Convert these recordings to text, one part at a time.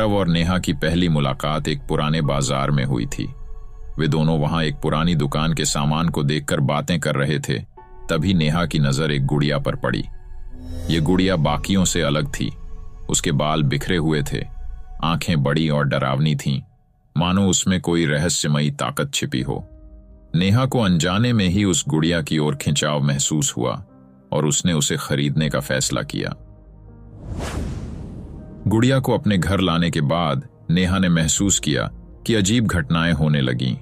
आरव और नेहा की पहली मुलाकात एक पुराने बाजार में हुई थी। वे दोनों वहां एक पुरानी दुकान के सामान को देखकर बातें कर रहे थे। तभी नेहा की नजर एक गुड़िया पर पड़ी। ये गुड़िया बाकियों से अलग थी। उसके बाल बिखरे हुए थे, आंखें बड़ी और डरावनी थीं, मानो उसमें कोई रहस्यमयी ताकत छिपी हो। नेहा को अनजाने में ही उस गुड़िया की ओर खिंचाव महसूस हुआ और उसने उसे खरीदने का फैसला किया। गुड़िया को अपने घर लाने के बाद नेहा ने महसूस किया कि अजीब घटनाएं होने लगीं।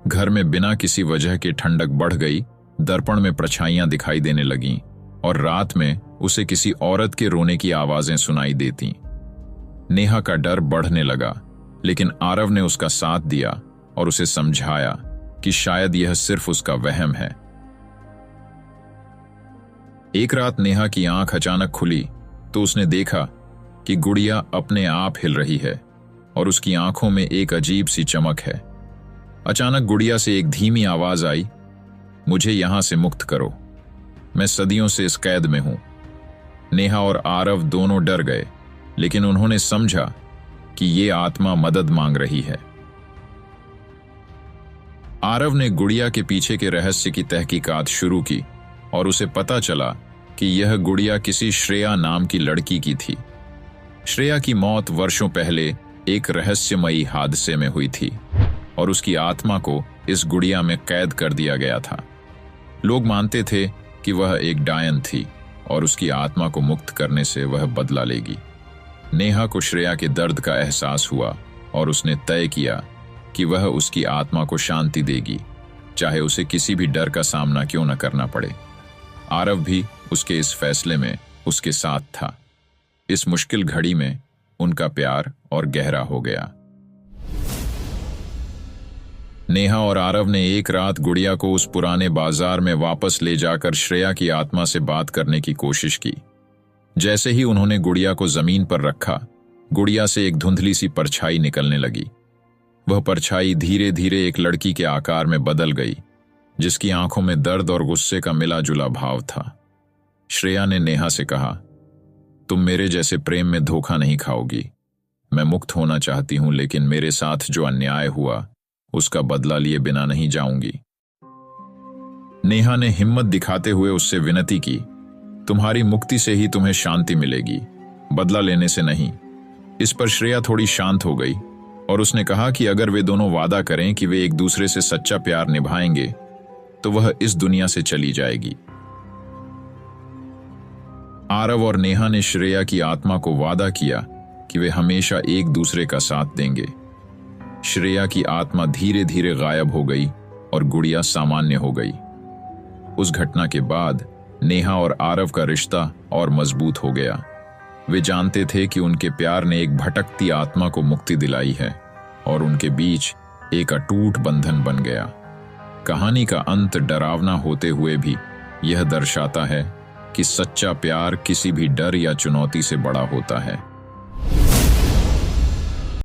घर में बिना किसी वजह के ठंडक बढ़ गई, दर्पण में परछाइयां दिखाई देने लगीं और रात में उसे किसी औरत के रोने की आवाजें सुनाई देतीं। नेहा का डर बढ़ने लगा, लेकिन आरव ने उसका साथ दिया और उसे समझाया कि शायद यह सिर्फ उसका वहम है। एक रात नेहा की आंख अचानक खुली तो उसने देखा कि गुड़िया अपने आप हिल रही है और उसकी आंखों में एक अजीब सी चमक है। अचानक गुड़िया से एक धीमी आवाज आई, मुझे यहां से मुक्त करो, मैं सदियों से इस कैद में हूं। नेहा और आरव दोनों डर गए, लेकिन उन्होंने समझा कि ये आत्मा मदद मांग रही है। आरव ने गुड़िया के पीछे के रहस्य की तहकीकात शुरू की और उसे पता चला कि यह गुड़िया किसी श्रेया नाम की लड़की की थी। श्रेया की मौत वर्षों पहले एक रहस्यमयी हादसे में हुई थी और उसकी आत्मा को इस गुड़िया में कैद कर दिया गया था। लोग मानते थे कि वह एक डायन थी और उसकी आत्मा को मुक्त करने से वह बदला लेगी। नेहा को श्रेया के दर्द का एहसास हुआ और उसने तय किया कि वह उसकी आत्मा को शांति देगी, चाहे उसे किसी भी डर का सामना क्यों न करना पड़े। आरव भी उसके इस फैसले में उसके साथ था। इस मुश्किल घड़ी में उनका प्यार और गहरा हो गया। नेहा और आरव ने एक रात गुड़िया को उस पुराने बाजार में वापस ले जाकर श्रेया की आत्मा से बात करने की कोशिश की। जैसे ही उन्होंने गुड़िया को जमीन पर रखा, गुड़िया से एक धुंधली सी परछाई निकलने लगी। वह परछाई धीरे धीरे एक लड़की के आकार में बदल गई, जिसकी आंखों में दर्द और गुस्से का मिला जुला भाव था। श्रेया ने नेहा से कहा, तुम मेरे जैसे प्रेम में धोखा नहीं खाओगी। मैं मुक्त होना चाहती हूं, लेकिन मेरे साथ जो अन्याय हुआ उसका बदला लिए बिना नहीं जाऊंगी। नेहा ने हिम्मत दिखाते हुए उससे विनती की, तुम्हारी मुक्ति से ही तुम्हें शांति मिलेगी, बदला लेने से नहीं। इस पर श्रेया थोड़ी शांत हो गई और उसने कहा कि अगर वे दोनों वादा करें कि वे एक दूसरे से सच्चा प्यार निभाएंगे तो वह इस दुनिया से चली जाएगी। आरव और नेहा ने श्रेया की आत्मा को वादा किया कि वे हमेशा एक दूसरे का साथ देंगे। श्रेया की आत्मा धीरे धीरे गायब हो गई और गुड़िया सामान्य हो गई। उस घटना के बाद नेहा और आरव का रिश्ता और मजबूत हो गया। वे जानते थे कि उनके प्यार ने एक भटकती आत्मा को मुक्ति दिलाई है और उनके बीच एक अटूट बंधन बन गया। कहानी का अंत डरावना होते हुए भी यह दर्शाता है कि सच्चा प्यार किसी भी डर या चुनौती से बड़ा होता है।